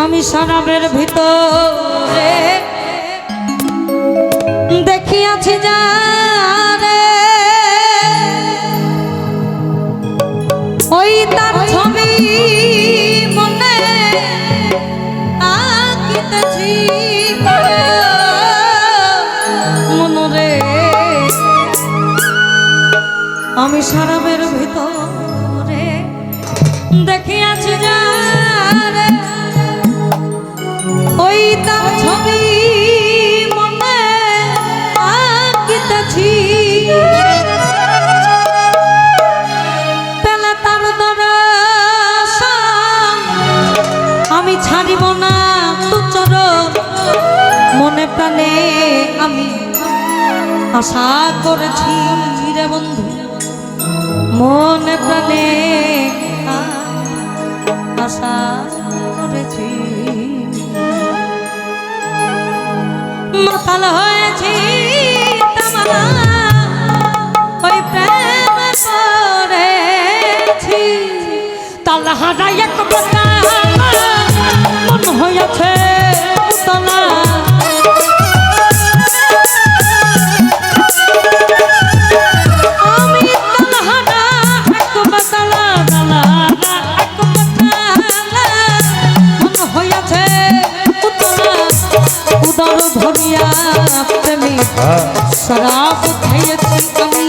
আমি শরাবের ভিতরে দেখিয়াছি যারে ওই তার ছবি মনে আঁকিতেছি মনরে আমি শরাবের ভিতরে দেখিয়াছি যারে ওই তার ছবি মনে আঁকিতেছি পেলে তার দর্শন আমি ছাড়িব না তু চরণ মনে প্রাণে আমি আশা করেছি রে বন্ধু মনে প্রাণে আশা করেছি মাতাল হয়েছি তামালা ওই প্রেম করেছি তালা হারাই এক কথা মন হয়েছে উতলা আমি তালা হারা এক বাতালা তালা এক বাতালা মন হয়েছে উতলা উদর ভরিয়া প্রেমী শরাব খেয়েছি আমি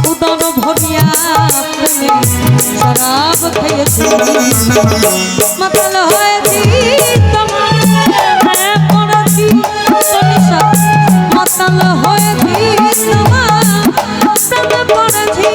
উদর ভরিয়া প্রেমী শরাব খেয়েছি মাতাল হয়েছি তোমার প্রেমে পড়েছি মাতাল হয়েছি তোমার প্রেমে পড়েছি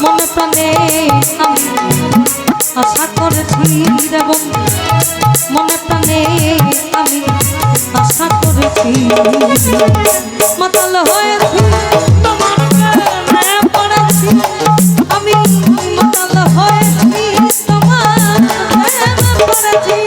মনে প্রাণে আমি আশা করেছি রে বন্ধু মনে প্রাণে আমি আশা করেছি মাতাল হয়েছি তোমার প্রেমে পড়েছি আমি মাতাল হয়েছি তোমার প্রেমে পড়েছি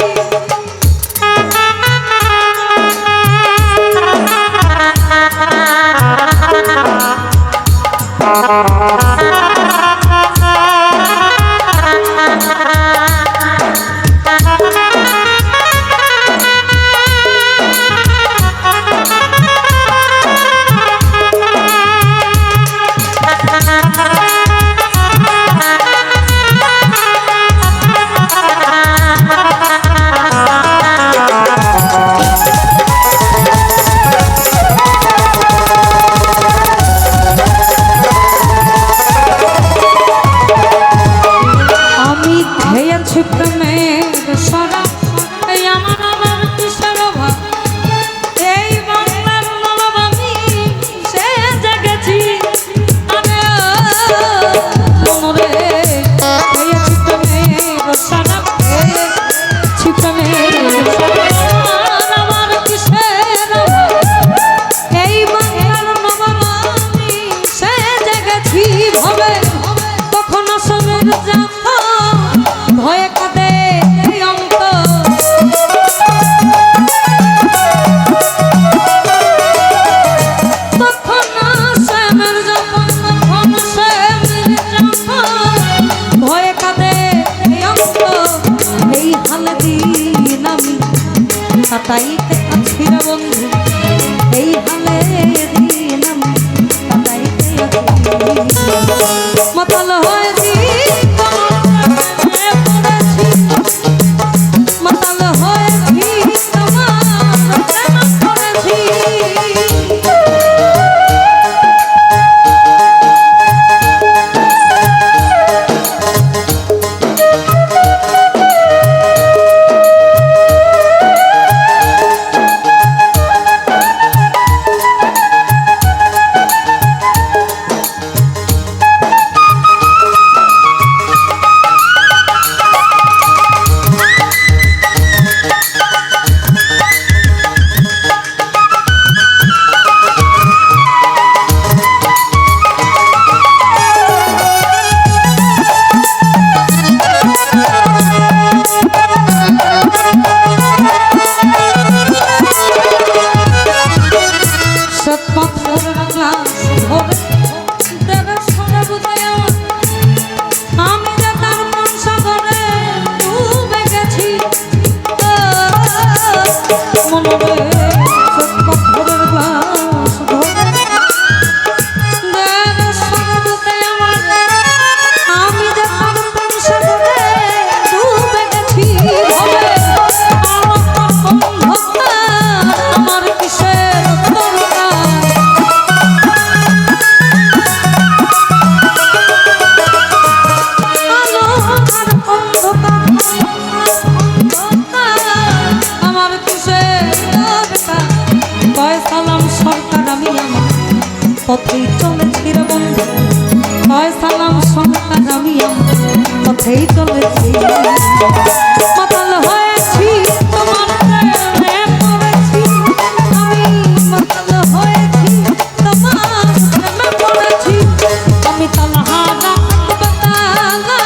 কাটাইতে আছি রে বন্ধু এই হালে দিন আমি কাটাইতে আছি মাতাল হয়েছি মাতাল হয়েছি তোমার প্রেম করেছি পথেই চলেছি রে বন্ধু হয় সালাম সংসার আমি আমার পথেই চলেছি মাতাল হয়েছি তোমার প্রেমে পড়েছি আমি মাতাল হয়েছি তোমার প্রেমে পড়েছি আমি তালহারা বাতালা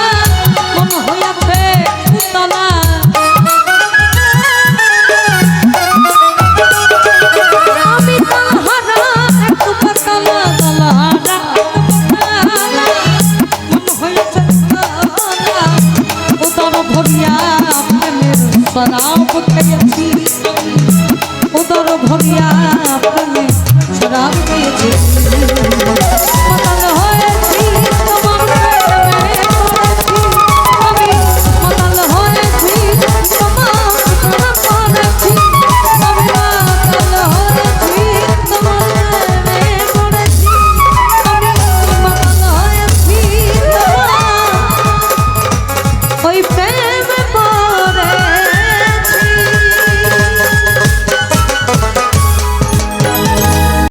মন হইয়াছে উতলা शराब খেয়েছি উদর ভরিয়া প্রেমে শরাব খেয়েছি মাতাল হয়েছি তোমার প্রেমে পড়েছি আমি মাতাল হয়েছি তোমার প্রেমে পড়েছি আমি মাতাল হয়েছি তোমার প্রেমে পড়েছি আমি মাতাল হয়েছি তোমার ওই প্রেম